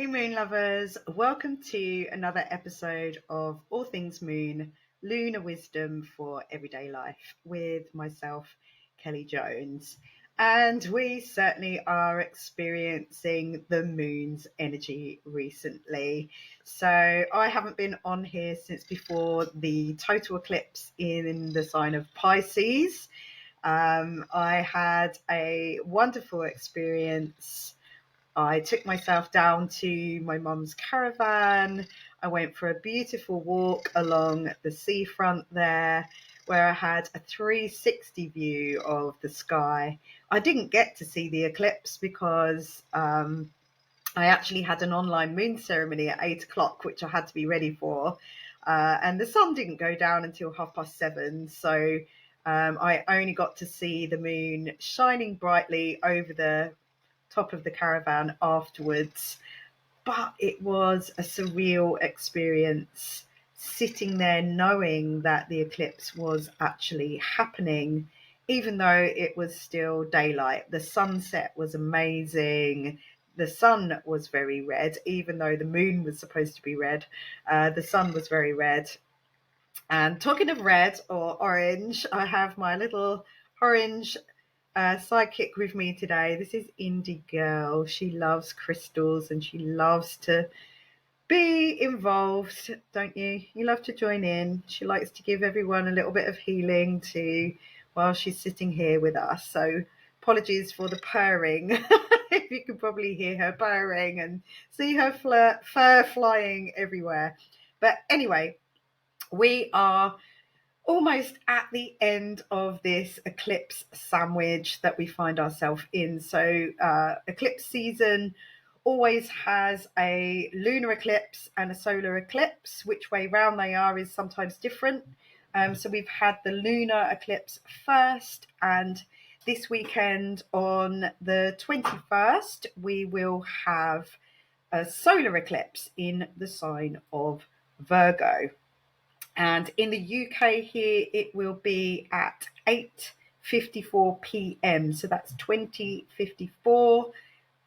Hey Moon lovers, welcome to another episode of All Things Moon, Lunar Wisdom for Everyday Life with myself, Kelly Jones. And we certainly are experiencing the moon's energy recently. So I haven't been on here since before the total eclipse in the sign of Pisces. I had a wonderful experience. I took myself down to my mum's caravan. I went for a beautiful walk along the seafront there where I had a 360 view of the sky. I didn't get to see the eclipse because I actually had an online moon ceremony at 8 o'clock, which I had to be ready for. And the sun didn't go down until 7:30. So I only got to see the moon shining brightly over the top of the caravan afterwards. But it was a surreal experience sitting there knowing that the eclipse was actually happening, even though it was still daylight. The sunset was amazing. The sun was very red, even though the moon was supposed to be red. The sun was very red. And talking of red or orange, I have my little orange sidekick with me today. This is Indie Girl. She loves crystals and she loves to be involved, don't you? You love to join in. She likes to give everyone a little bit of healing too while she's sitting here with us. So apologies for the purring. If you can probably hear her purring and see her fur flying everywhere. But anyway, we are almost at the end of this eclipse sandwich that we find ourselves in. So eclipse season always has a lunar eclipse and a solar eclipse. Which way round they are is sometimes different. So we've had the lunar eclipse first, and this weekend on the 21st we will have a solar eclipse in the sign of Virgo. And in the UK here, it will be at 8:54 p.m. So that's 20:54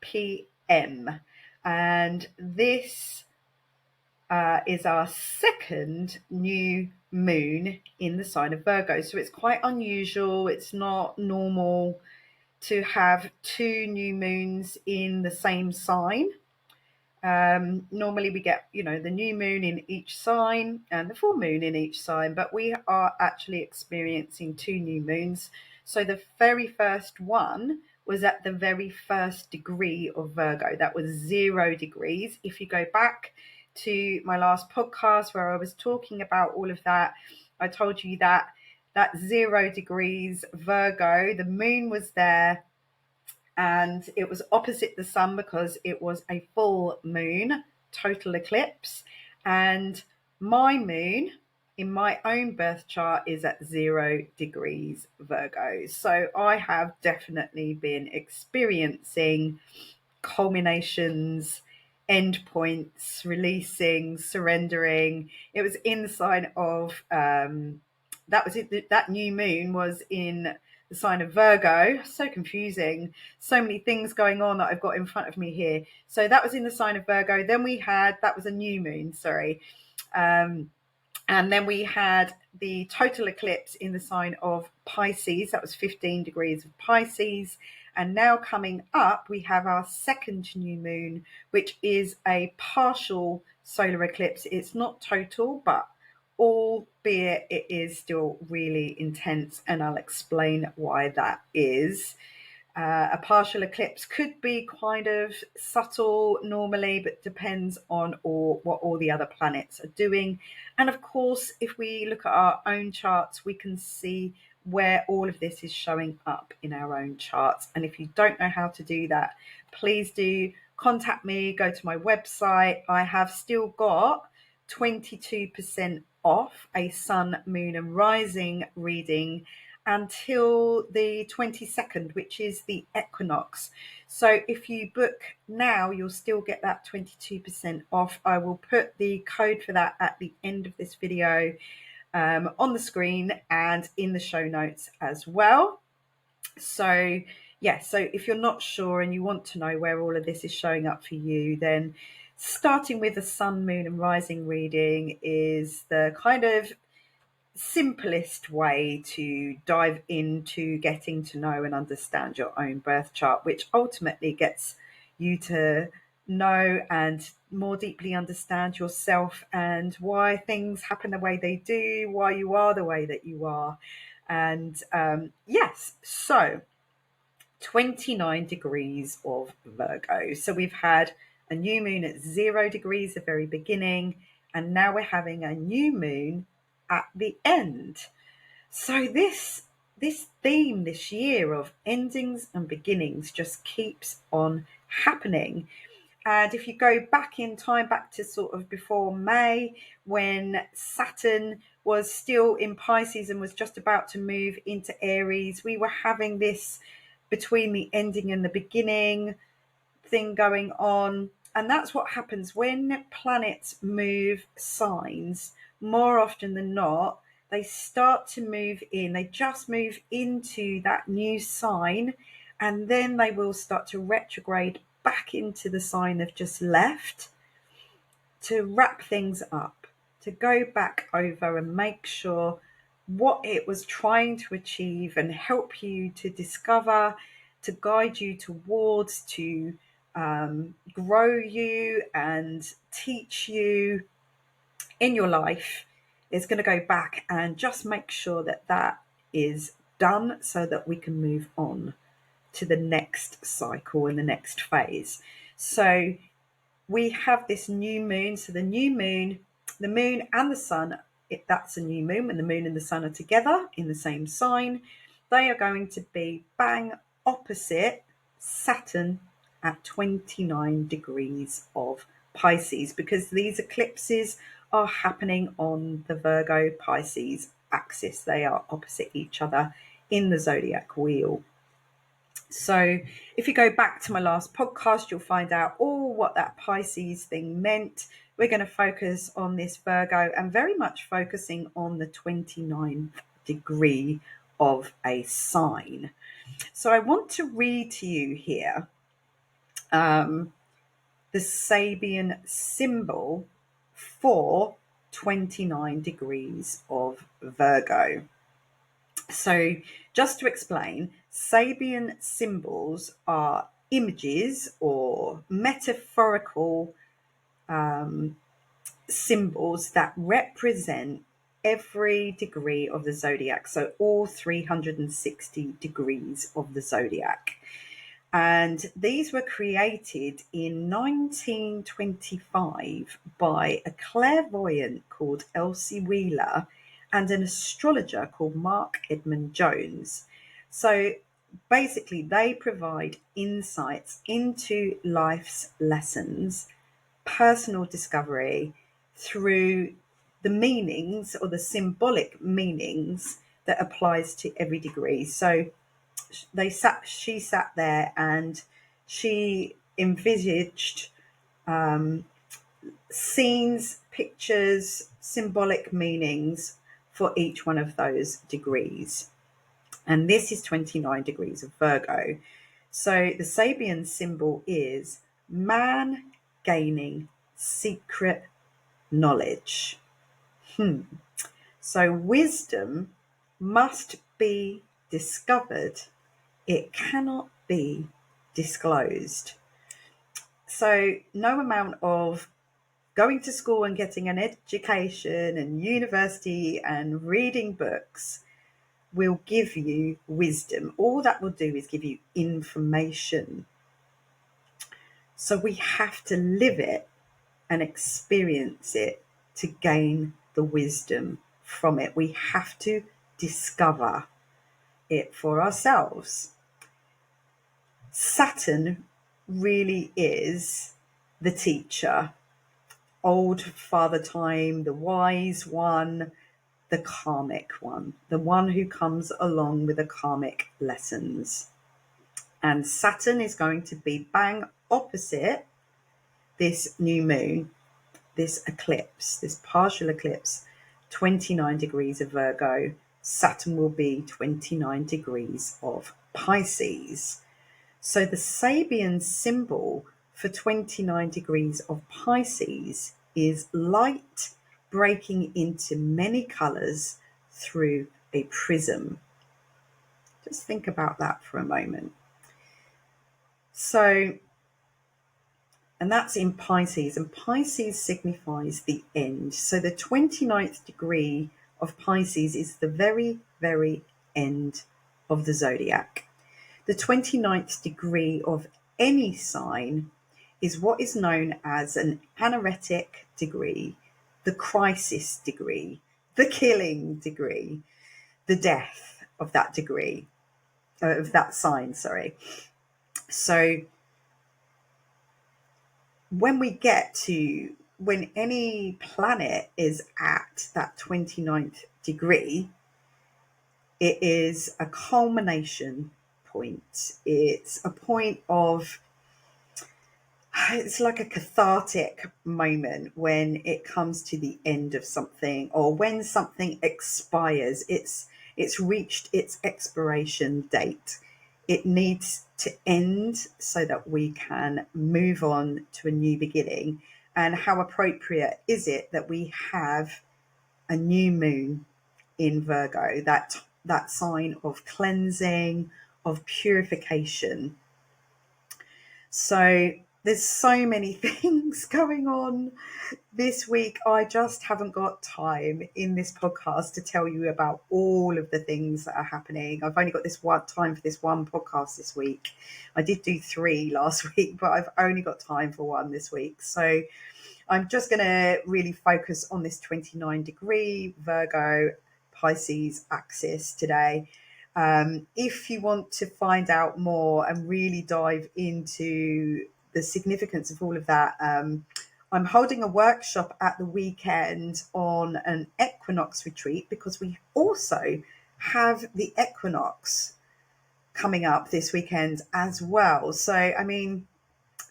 p.m. And this is our second new moon in the sign of Virgo. So it's quite unusual. It's not normal to have two new moons in the same sign. Normally we get, the new moon in each sign and the full moon in each sign, but we are actually experiencing two new moons. So the very first one was at the very first degree of Virgo. That was 0 degrees. If you go back to my last podcast where I was talking about all of that, I told you that 0 degrees Virgo, the moon was there, and it was opposite the sun because it was a full moon, total eclipse. And my moon in my own birth chart is at 0 degrees Virgo. So I have definitely been experiencing culminations, endpoints, releasing, surrendering. It was in the sign of that was it. That new moon was in the sign of Virgo. So confusing. So many things going on that I've got in front of me here. So that was in the sign of Virgo. Then we had, that was a new moon, sorry. And then we had the total eclipse in the sign of Pisces. That was 15 degrees of Pisces. And now coming up, we have our second new moon, which is a partial solar eclipse. It's not total, but albeit it is still really intense, and I'll explain why that is. A partial eclipse could be kind of subtle normally, but depends on what all the other planets are doing. And of course, if we look at our own charts, we can see where all of this is showing up in our own charts. And if you don't know how to do that, please do contact me, go to my website. I have still got 22% off a sun, moon and rising reading until the 22nd, which is the equinox. So if you book now, you'll still get that 22% off. I will put the code for that at the end of this video on the screen and in the show notes as well. So yeah, so if you're not sure and you want to know where all of this is showing up for you, then starting with the sun, moon, and rising reading is the kind of simplest way to dive into getting to know and understand your own birth chart, which ultimately gets you to know and more deeply understand yourself and why things happen the way they do, why you are the way that you are. And yes, so 29 degrees of Virgo. So we've had a new moon at 0 degrees at the very beginning, and now we're having a new moon at the end. So this theme this year of endings and beginnings just keeps on happening. And if you go back in time, back to sort of before May, when Saturn was still in Pisces and was just about to move into Aries, we were having this between the ending and the beginning thing going on. And that's what happens when planets move signs. More often than not, they start to move in, they just move into that new sign, and then they will start to retrograde back into the sign they've just left to wrap things up, to go back over and make sure what it was trying to achieve and help you to discover, to guide you towards, to grow you and teach you in your life, is going to go back and just make sure that that is done so that we can move on to the next cycle and the next phase. So we have this new moon. So the new moon, the moon and the sun, that's a new moon. When the moon and the sun are together in the same sign, they are going to be bang opposite Saturn at 29 degrees of Pisces, because these eclipses are happening on the Virgo-Pisces axis. They are opposite each other in the zodiac wheel. So if you go back to my last podcast, you'll find out all what that Pisces thing meant. We're going to focus on this Virgo and very much focusing on the 29th degree of a sign. So I want to read to you here the Sabian symbol for 29 degrees of Virgo. So just to explain, Sabian symbols are images or metaphorical symbols that represent every degree of the zodiac, so all 360 degrees of the zodiac. And these were created in 1925 by a clairvoyant called Elsie Wheeler and an astrologer called Mark Edmund Jones. So basically, they provide insights into life's lessons, personal discovery through the meanings or the symbolic meanings that applies to every degree. So she sat there and she envisaged scenes, pictures, symbolic meanings for each one of those degrees. And this is 29 degrees of Virgo. So the Sabian symbol is man gaining secret knowledge. So wisdom must be discovered. It cannot be disclosed. So no amount of going to school and getting an education and university and reading books will give you wisdom. All that will do is give you information. So we have to live it and experience it to gain the wisdom from it. We have to discover it for ourselves. Saturn really is the teacher, old Father Time, the wise one, the karmic one, the one who comes along with the karmic lessons. And Saturn is going to be bang opposite this new moon, this eclipse, this partial eclipse, 29 degrees of Virgo. Saturn will be 29 degrees of Pisces. So the Sabian symbol for 29 degrees of Pisces is light breaking into many colours through a prism. Just think about that for a moment. So, and that's in Pisces, and Pisces signifies the end. So the 29th degree of Pisces is the very, very end of the zodiac. The 29th degree of any sign is what is known as an anaretic degree, the crisis degree, the killing degree, the death of that degree, of that sign, sorry. So when any planet is at that 29th degree, it is a culmination point. It's a point of, it's like a cathartic moment when it comes to the end of something, or when something expires. It's reached its expiration date. It needs to end so that we can move on to a new beginning. And how appropriate is it that we have a new moon in Virgo, that sign of cleansing, of purification. So there's so many things going on this week. I just haven't got time in this podcast to tell you about all of the things that are happening. I've only got time for this one podcast this week. I did do 3 last week, but I've only got time for 1 this week. So I'm just going to really focus on this 29 degree Virgo Pisces axis today. If you want to find out more and really dive into the significance of all of that, I'm holding a workshop at the weekend on an Equinox retreat, because we also have the Equinox coming up this weekend as well. So, I mean,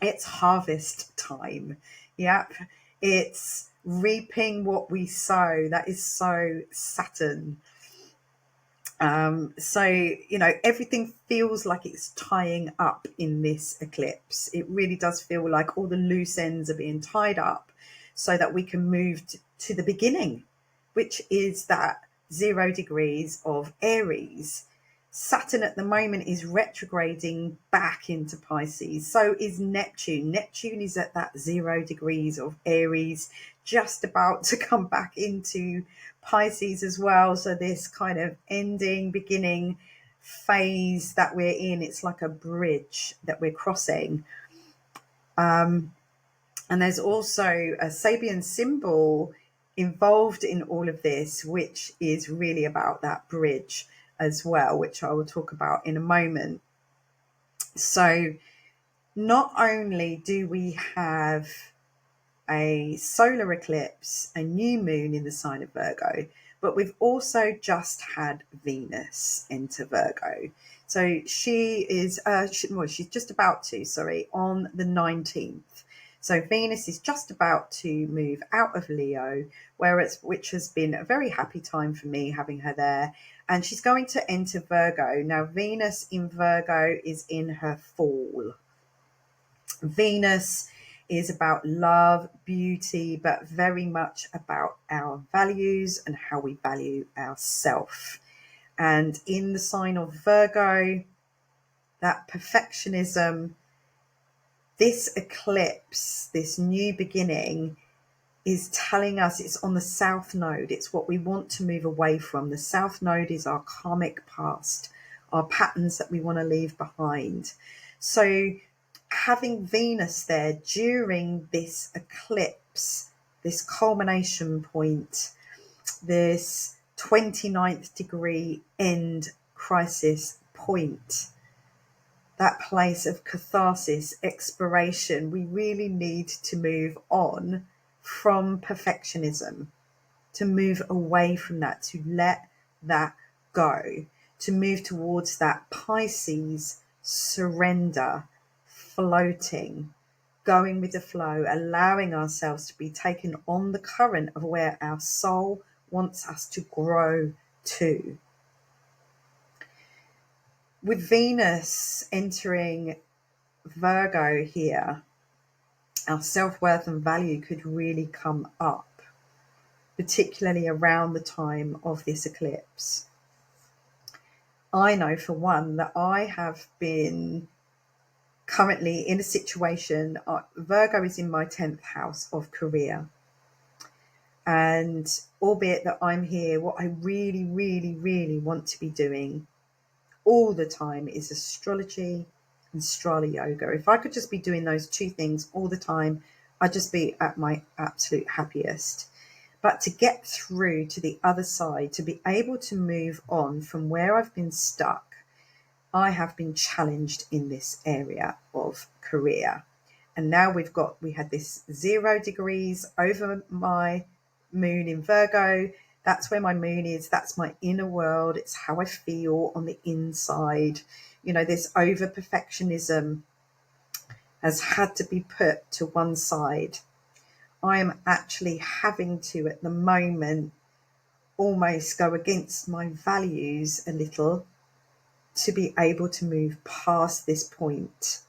it's harvest time. Yep. It's reaping what we sow. That is so Saturn. So, you know, everything feels like it's tying up in this eclipse. It really does feel like all the loose ends are being tied up so that we can move to the beginning, which is that 0 degrees of Aries. Saturn at the moment is retrograding back into Pisces. So is Neptune. Neptune is at that 0 degrees of Aries, just about to come back into Pisces as well. So this kind of ending, beginning phase that we're in, it's like a bridge that we're crossing. And there's also a Sabian symbol involved in all of this, which is really about that bridge as well, which I will talk about in a moment. So not only do we have a solar eclipse, a new moon in the sign of Virgo, but we've also just had Venus enter Virgo. So she's just about to, on the 19th. So Venus is just about to move out of Leo, which has been a very happy time for me having her there. And she's going to enter Virgo. Now, Venus in Virgo is in her fall. Venus is about love, beauty, but very much about our values and how we value ourselves. And in the sign of Virgo, that perfectionism, this eclipse, this new beginning, is telling us it's on the South Node. It's what we want to move away from. The South Node is our karmic past, our patterns that we want to leave behind. So having Venus there during this eclipse, this culmination point, this 29th degree end crisis point, that place of catharsis, expiration, we really need to move on from perfectionism, to move away from that, to let that go, to move towards that Pisces surrender, floating, going with the flow, allowing ourselves to be taken on the current of where our soul wants us to grow to. With Venus entering Virgo here, our self-worth and value could really come up, particularly around the time of this eclipse. I know for one that I have been currently in a situation, Virgo is in my 10th house of career. And albeit that I'm here, what I really, really, really want to be doing all the time is astrology and strala yoga. If I could just be doing those two things all the time, I'd just be at my absolute happiest. But to get through to the other side, to be able to move on from where I've been stuck, I have been challenged in this area of career. And now we had this 0 degrees over my moon in Virgo. That's where my moon is. That's my inner world. It's how I feel on the inside. This over perfectionism has had to be put to one side. I am actually having to, at the moment, almost go against my values a little to be able to move past this point.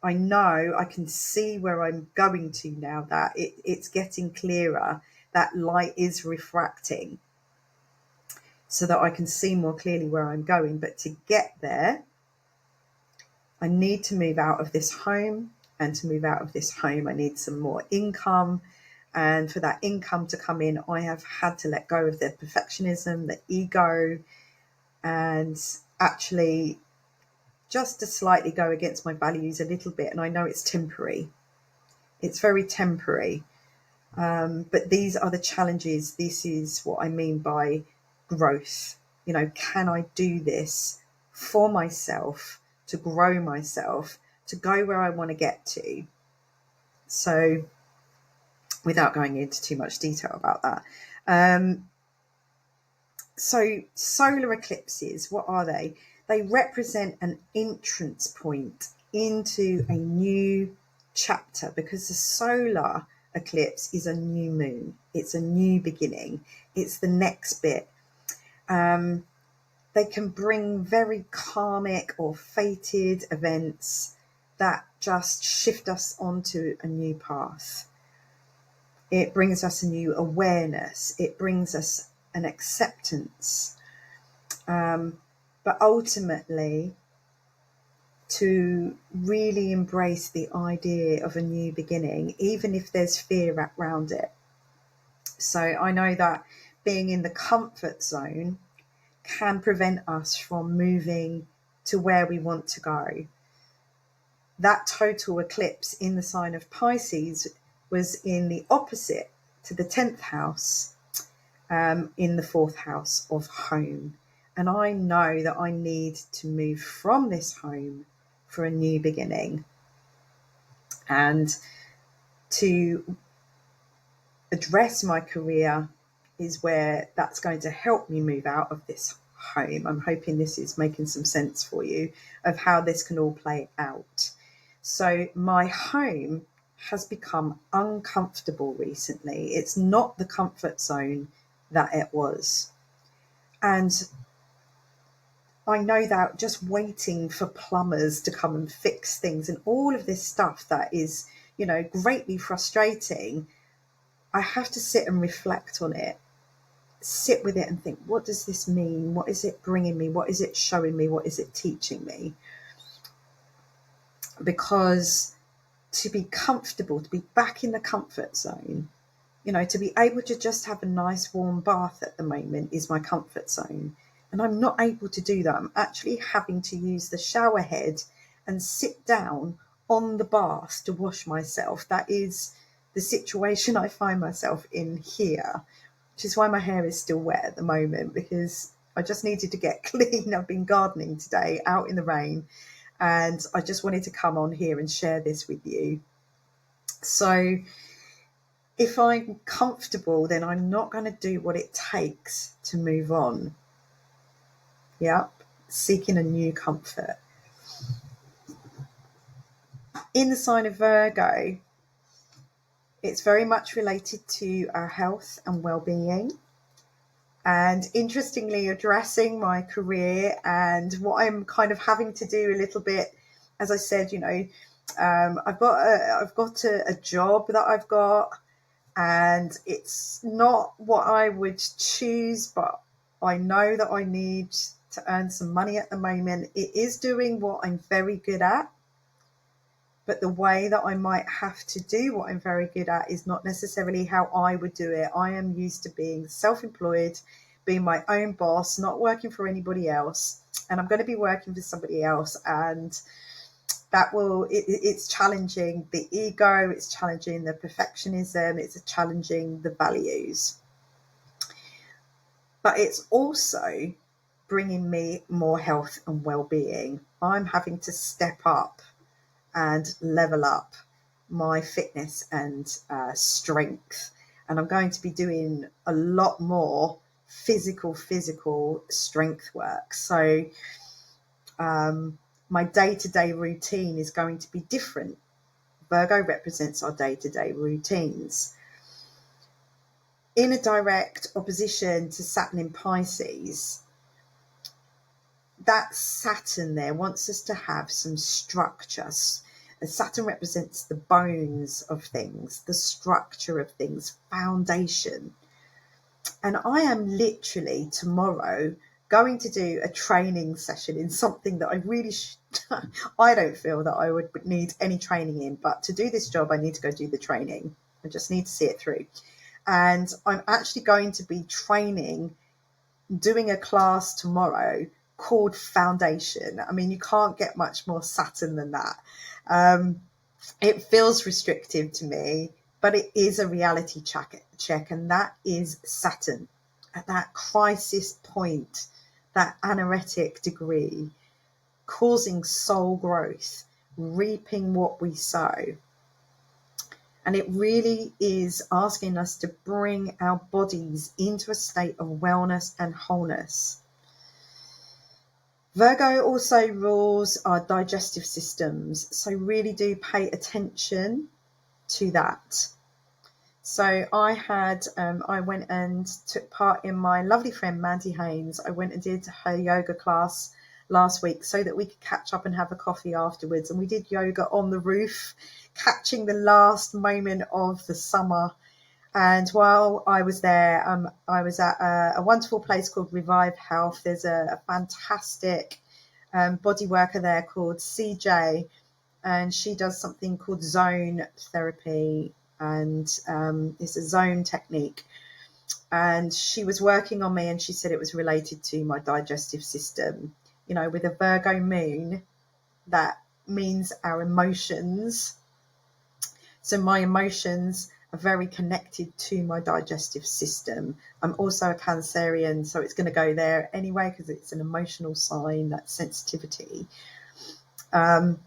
I know I can see where I'm going to now, that it's getting clearer, that light is refracting so that I can see more clearly where I'm going. But to get there, I need to move out of this home, and to move out of this home, I need some more income. And for that income to come in, I have had to let go of the perfectionism, the ego, and actually just to slightly go against my values a little bit. And I know it's temporary. It's very temporary. But these are the challenges. This is what I mean by growth. Can I do this for myself, to grow myself, to go where I want to get to? So without going into too much detail about that. So solar eclipses, what are they? They represent an entrance point into a new chapter, because the solar eclipse is a new moon. It's a new beginning. It's the next bit. They can bring very karmic or fated events that just shift us onto a new path. It brings us a new awareness. It brings us an acceptance. But ultimately, to really embrace the idea of a new beginning, even if there's fear around it. So I know that being in the comfort zone can prevent us from moving to where we want to go. That total eclipse in the sign of Pisces was in the opposite to the 10th house, in the 4th house of home. And I know that I need to move from this home for a new beginning. And to address my career is where that's going to help me move out of this home. I'm hoping this is making some sense for you of how this can all play out. So my home has become uncomfortable recently. It's not the comfort zone that it was. And I know that just waiting for plumbers to come and fix things and all of this stuff that is, greatly frustrating, I have to sit and reflect on it, sit with it and think, what does this mean? What is it bringing me? What is it showing me? What is it teaching me? Because to be comfortable, to be back in the comfort zone, to be able to just have a nice warm bath at the moment is my comfort zone. And I'm not able to do that. I'm actually having to use the shower head and sit down on the bath to wash myself. That is the situation I find myself in here, which is why my hair is still wet at the moment, because I just needed to get clean. I've been gardening today out in the rain, and I just wanted to come on here and share this with you. So if I'm comfortable, then I'm not going to do what it takes to move on. Yep, seeking a new comfort. In the sign of Virgo, it's very much related to our health and well-being. And interestingly, addressing my career and what I'm kind of having to do a little bit, as I said, I've got a job that I've got, and it's not what I would choose, but I know that I need to earn some money at the moment. It is doing what I'm very good at, but the way that I might have to do what I'm very good at is not necessarily how I would do it. I am used to being self-employed, being my own boss, not working for anybody else, and I'm going to be working for somebody else, and it's challenging the ego, it's challenging the perfectionism, it's challenging the values, but it's also bringing me more health and well-being. I'm having to step up and level up my fitness and strength, and I'm going to be doing a lot more physical strength work. So my day-to-day routine is going to be different. Virgo represents our day-to-day routines. In a direct opposition to Saturn in Pisces, that Saturn there wants us to have some structure. Saturn represents the bones of things, the structure of things, foundation. And I am literally tomorrow going to do a training session in something that I really I don't feel that I would need any training in, but to do this job I need to go do the training. I just need to see it through. And I'm actually going to be doing a class tomorrow called Foundation. I mean, you can't get much more Saturn than that. It feels restrictive to me, but it is a reality check, and that is Saturn at that crisis point, that anoretic degree, causing soul growth, reaping what we sow. And it really is asking us to bring our bodies into a state of wellness and wholeness. Virgo also rules our digestive systems, so really do pay attention to that. So I went and took part in my lovely friend Mandy Haynes. I went and did her yoga class last week so that we could catch up and have a coffee afterwards. And we did yoga on the roof, catching the last moment of the summer. And while I was there, I was at a wonderful place called Revive Health. There's a fantastic body worker there called CJ, and she does something called zone therapy, and it's a zone technique. And she was working on me, and she said it was related to my digestive system. You know, with a Virgo moon, that means our emotions. So my emotions are very connected to my digestive system. I'm also a Cancerian, so it's going to go there anyway because it's an emotional sign, that sensitivity. Virgo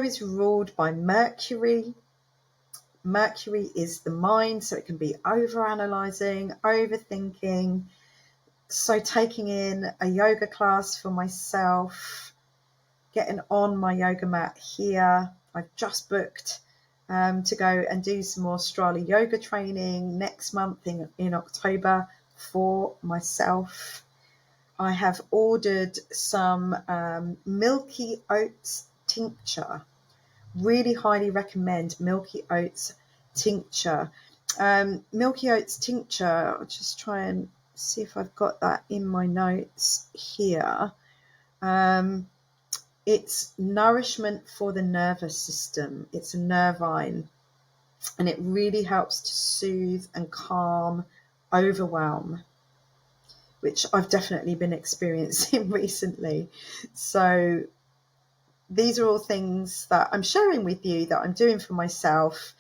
is ruled by Mercury. Mercury is the mind, so it can be overanalyzing, overthinking. So taking in a yoga class for myself, getting on my yoga mat here. I've just booked to go and do some more Strala yoga training next month in October for myself. I have ordered some milky oats tincture. Really highly recommend milky oats tincture. Milky oats tincture, I'll just try and see if I've got that in my notes here. It's nourishment for the nervous system. It's a nervine, and it really helps to soothe and calm overwhelm, which I've definitely been experiencing recently. So these are all things that I'm sharing with you that I'm doing for myself,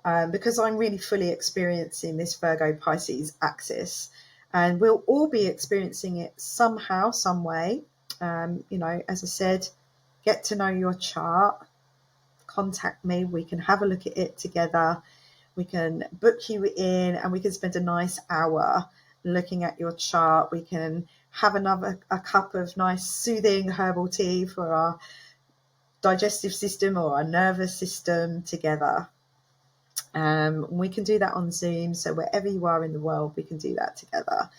because I'm really fully experiencing this Virgo-Pisces axis, and we'll all be experiencing it somehow, some way. You know, as I said, get to know your chart, contact me, we can have a look at it together, we can book you in, and we can spend a nice hour looking at your chart. We can have a cup of nice soothing herbal tea for our digestive system or our nervous system together. We can do that on Zoom, so wherever you are in the world we can do that together.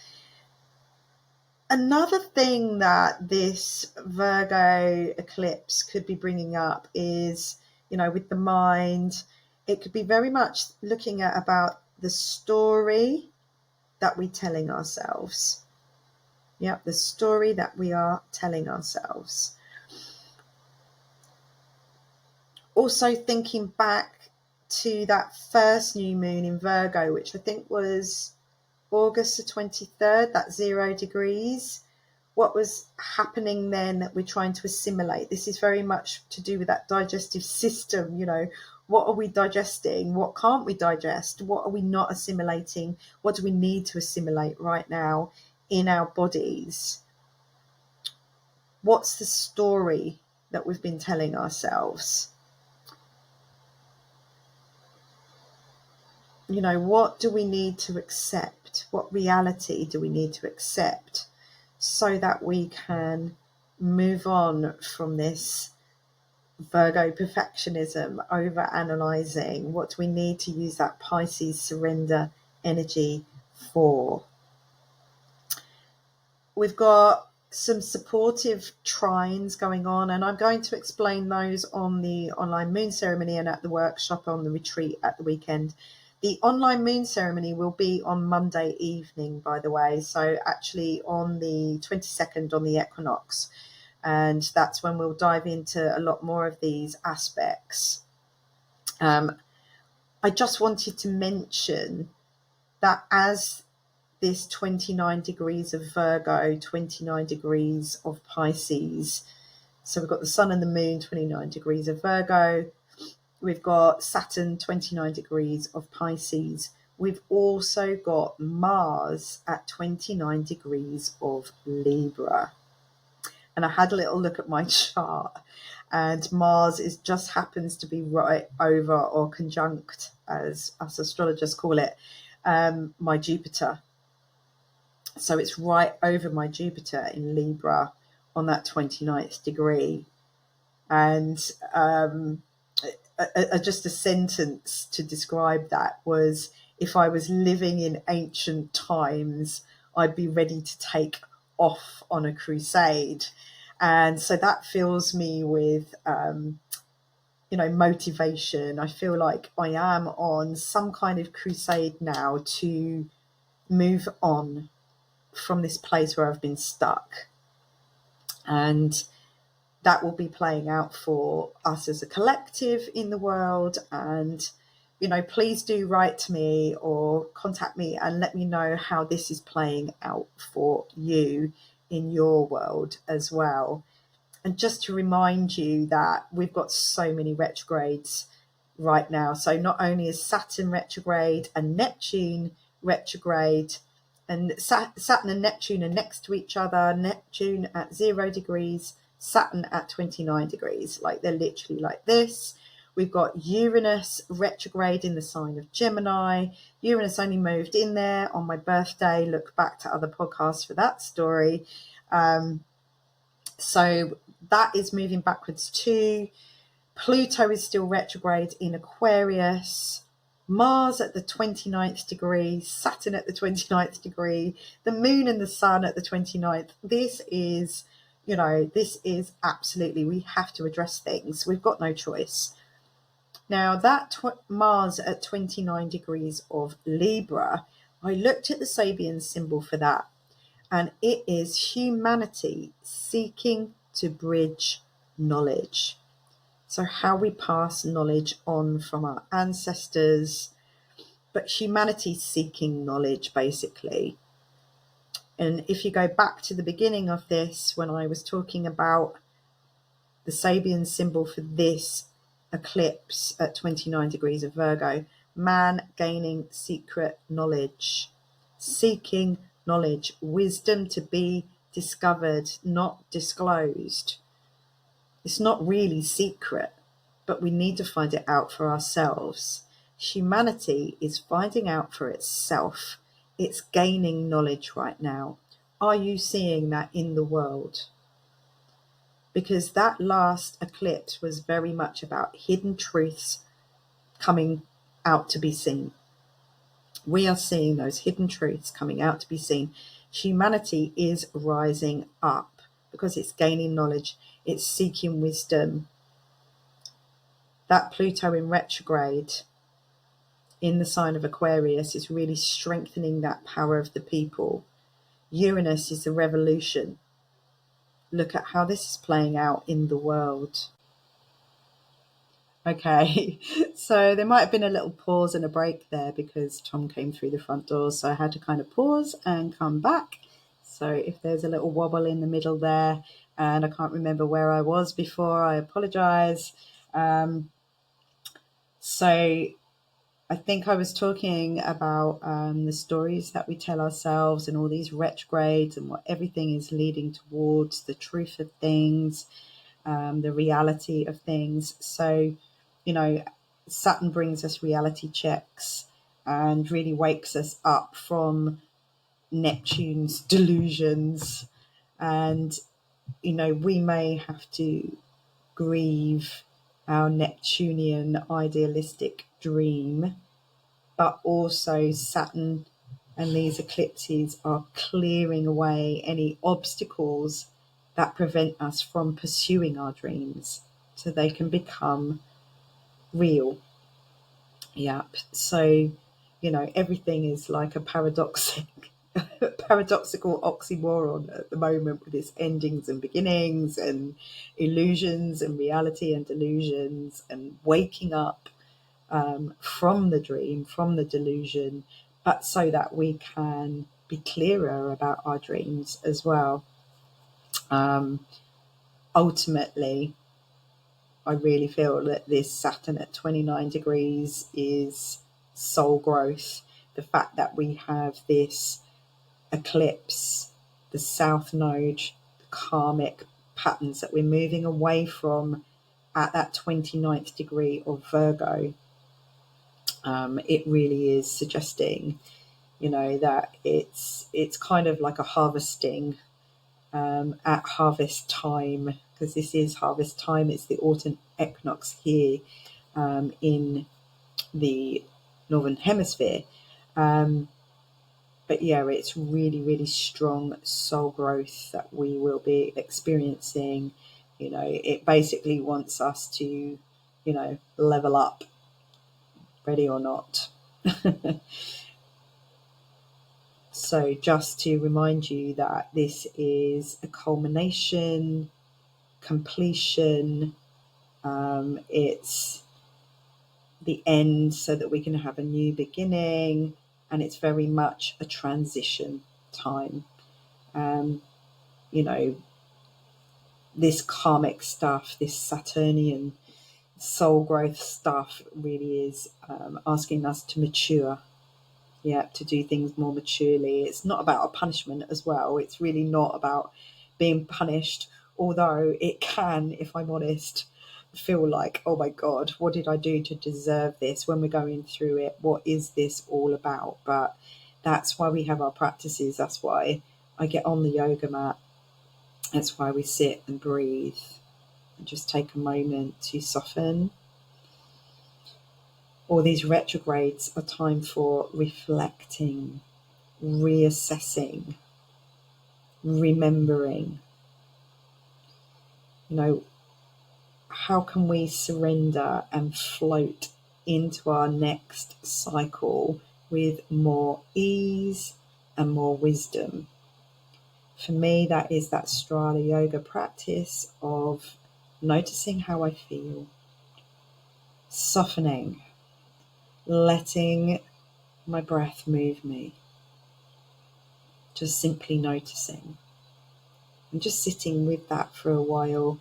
Another thing that this Virgo eclipse could be bringing up is, with the mind, it could be very much looking at about the story that we're telling ourselves. Yeah, the story that we are telling ourselves. Also thinking back to that first new moon in Virgo, which I think was August the 23rd, that 0 degrees. What was happening then that we're trying to assimilate? This is very much to do with that digestive system. What are we digesting? What can't we digest? What are we not assimilating? What do we need to assimilate right now in our bodies? What's the story that we've been telling ourselves? What do we need to accept? What reality do we need to accept so that we can move on from this Virgo perfectionism, over analyzing? What do we need to use that Pisces surrender energy for? We've got some supportive trines going on, and I'm going to explain those on the online moon ceremony and at the workshop on the retreat at the weekend. The online moon ceremony will be on Monday evening, by the way, so actually on the 22nd on the Equinox, and that's when we'll dive into a lot more of these aspects. I just wanted to mention that as this 29 degrees of Virgo, 29 degrees of Pisces, so we've got the sun and the moon 29 degrees of Virgo, we've got Saturn 29 degrees of Pisces, we've also got Mars at 29 degrees of Libra. And I had a little look at my chart, and Mars just happens to be right over, or conjunct, as us astrologers call it, my Jupiter. So it's right over my Jupiter in Libra on that 29th degree. And just a sentence to describe that was, if I was living in ancient times, I'd be ready to take off on a crusade. And so that fills me with motivation. I feel like I am on some kind of crusade now to move on from this place where I've been stuck. And that will be playing out for us as a collective in the world. And please do write to me or contact me and let me know how this is playing out for you in your world as well. And just to remind you that we've got so many retrogrades right now. So not only is Saturn retrograde and Neptune retrograde, and Saturn and Neptune are next to each other, Neptune at 0 degrees, Saturn at 29 degrees, like they're literally like this. We've got Uranus retrograde in the sign of Gemini. Uranus only moved in there on my birthday. Look back to other podcasts for that story. So that is moving backwards too. Pluto is still retrograde in Aquarius. Mars at the 29th degree, Saturn at the 29th degree, the moon and the sun at the 29th. This is absolutely, we have to address things. We've got no choice. Now that Mars at 29 degrees of Libra, I looked at the Sabian symbol for that, and it is humanity seeking to bridge knowledge. So how we pass knowledge on from our ancestors, but humanity seeking knowledge, basically. And if you go back to the beginning of this, when I was talking about the Sabian symbol for this eclipse at 29 degrees of Virgo, man gaining secret knowledge, seeking knowledge, wisdom to be discovered, not disclosed. It's not really secret, but we need to find it out for ourselves. Humanity is finding out for itself. It's gaining knowledge right now. Are you seeing that in the world? Because that last eclipse was very much about hidden truths coming out to be seen. We are seeing those hidden truths coming out to be seen. humanity is rising up because it's gaining knowledge, it's seeking wisdom. That Pluto in retrograde in the sign of Aquarius is really strengthening that power of the people. Uranus is the revolution. Look at how this is playing out in the world. Okay, so there might have been a little pause and a break there because Tom came through the front door, so I had to kind of pause and come back. So if there's a little wobble in the middle there and I can't remember where I was before, I apologise. So I think I was talking about the stories that we tell ourselves and all these retrogrades and what everything is leading towards, the truth of things, the reality of things. So, Saturn brings us reality checks and really wakes us up from Neptune's delusions. And, we may have to grieve our Neptunian idealistic dream, but also Saturn and these eclipses are clearing away any obstacles that prevent us from pursuing our dreams so they can become real. Yep. So, everything is like a paradoxical oxymoron at the moment with its endings and beginnings and illusions and reality and delusions and waking up from the dream, from the delusion, but so that we can be clearer about our dreams as well. Ultimately, I really feel that this Saturn at 29 degrees is soul growth. The fact that we have this eclipse, the south node, the karmic patterns that we're moving away from at that 29th degree of Virgo, it really is suggesting, that it's kind of like a harvesting at harvest time, because this is harvest time. It's the autumn equinox here in the northern hemisphere. But yeah, it's really, really strong soul growth that we will be experiencing. It basically wants us to, level up, ready or not. So just to remind you that this is a culmination, completion, it's the end so that we can have a new beginning, and it's very much a transition time. This karmic stuff, this Saturnian soul growth stuff really is asking us to mature, to do things more maturely. It's not about a punishment as well. It's really not about being punished, although it can, if I'm honest, feel like, oh my God, what did I do to deserve this when we're going through it? What is this all about? But that's why we have our practices. That's why I get on the yoga mat. That's why we sit and breathe and just take a moment to soften. All these retrogrades are time for reflecting, reassessing, remembering. How can we surrender and float into our next cycle with more ease and more wisdom? For me, that is that Strala yoga practice of noticing how I feel, softening, letting my breath move me, just simply noticing and just sitting with that for a while.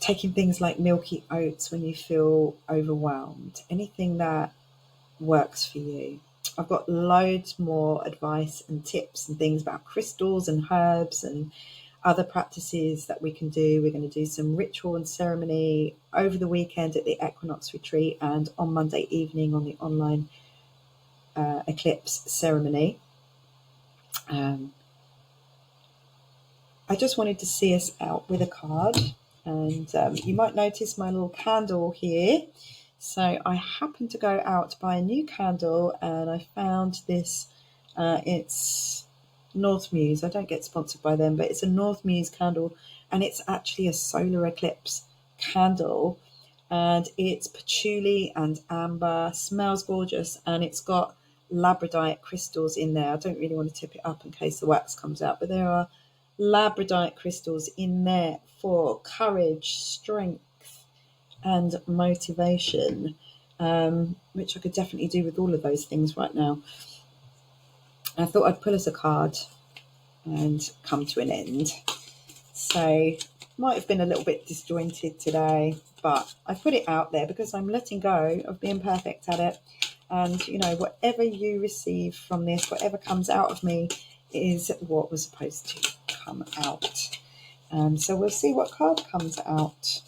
Taking things like milky oats when you feel overwhelmed, anything that works for you. I've got loads more advice and tips and things about crystals and herbs and other practices that we can do. We're going to do some ritual and ceremony over the weekend at the Equinox retreat and on Monday evening on the online eclipse ceremony. I just wanted to see us out with a card. And you might notice my little candle here. So I happened to go out to buy a new candle and I found this. It's North Muse. I don't get sponsored by them, but it's a North Muse candle, and it's actually a solar eclipse candle, and it's patchouli and amber. Smells gorgeous, and it's got labradorite crystals in there. I don't really want to tip it up in case the wax comes out, but there are labradorite crystals in there for courage, strength, and motivation, which I could definitely do with all of those things right now. I thought I'd pull us a card and come to an end. So might have been a little bit disjointed today, but I put it out there because I'm letting go of being perfect at it. And, you know, whatever you receive from this, whatever comes out of me is what was supposed to come out. So we'll see what card comes out.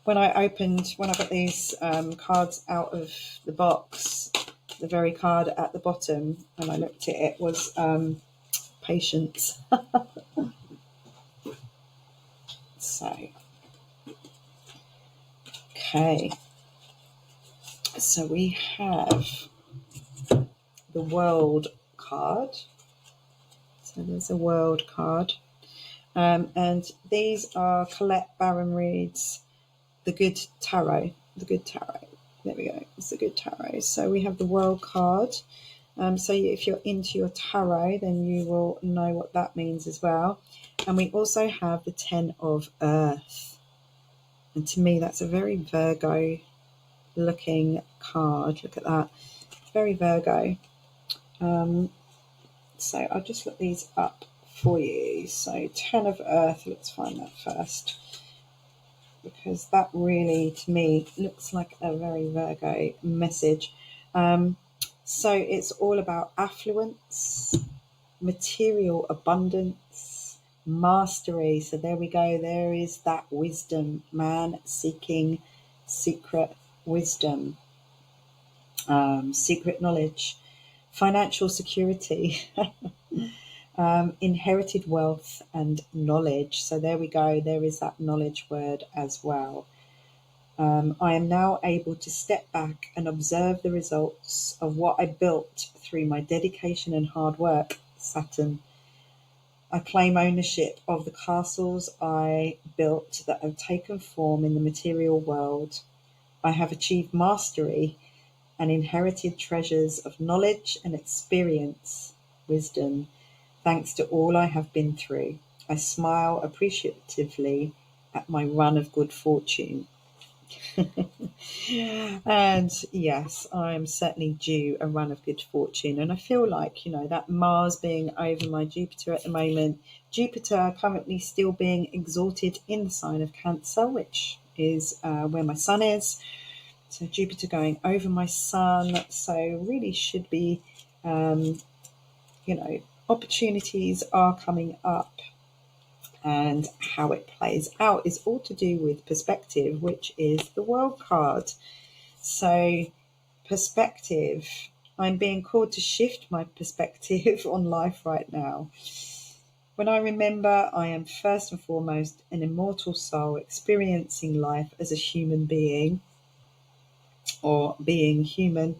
When I got these cards out of the box, the very card at the bottom, when I looked at it, was patience. So, okay. So we have the World card. So there's a World card. And these are Colette Baron Reed's The Good Tarot. The Good Tarot. There we go. It's the Good Tarot. So we have the World card. So if you're into your tarot, then you will know what that means as well. And we also have the 10 of Earth. And to me, that's a very Virgo looking card. Look at that. Very Virgo. So I'll just look these up for you. So 10 of Earth, let's find that first, because that really, to me, looks like a very Virgo message. So it's all about affluence, material abundance, mastery. So there we go. There is that wisdom, man seeking secret wisdom, secret knowledge, financial security, inherited wealth and knowledge. So there we go. There is that knowledge word as well. I am now able to step back and observe the results of what I built through my dedication and hard work, Saturn. I claim ownership of the castles I built that have taken form in the material world. I have achieved mastery and inherited treasures of knowledge and experience, wisdom, thanks to all I have been through. I smile appreciatively at my run of good fortune. And yes, I am certainly due a run of good fortune. And I feel like, you know, that Mars being over my Jupiter at the moment, Jupiter currently still being exalted in the sign of Cancer, which is where my sun is. So Jupiter going over my sun. So really should be, opportunities are coming up. And how it plays out is all to do with perspective, which is the World card. So perspective, I'm being called to shift my perspective on life right now. When I remember I am first and foremost an immortal soul experiencing life as a human being, or being human,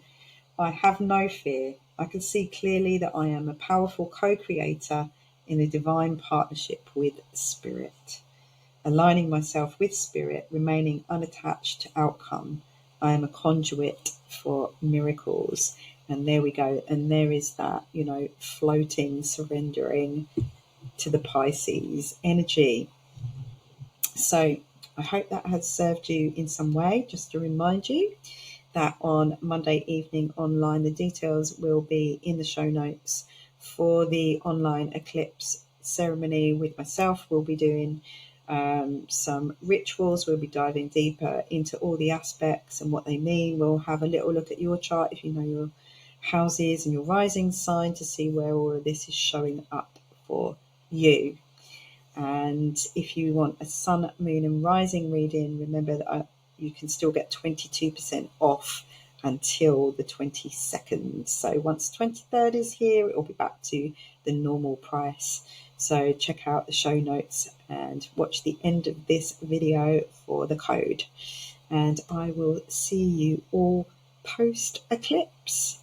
I have no fear. I can see clearly that I am a powerful co-creator in a divine partnership with Spirit. Aligning myself with Spirit, remaining unattached to outcome, I am a conduit for miracles. And there we go. And there is that, floating, surrendering to the Pisces energy. So I hope that has served you in some way. Just to remind you that on Monday evening online, the details will be in the show notes for the online eclipse ceremony with myself. We'll be doing some rituals. We'll be diving deeper into all the aspects and what they mean. We'll have a little look at your chart if you know your houses and your rising sign to see where all of this is showing up for you. And if you want a sun, moon and rising reading, remember that you can still get 22% off until the 22nd. So once the 23rd is here, it will be back to the normal price. So check out the show notes and watch the end of this video for the code. And I will see you all post eclipse.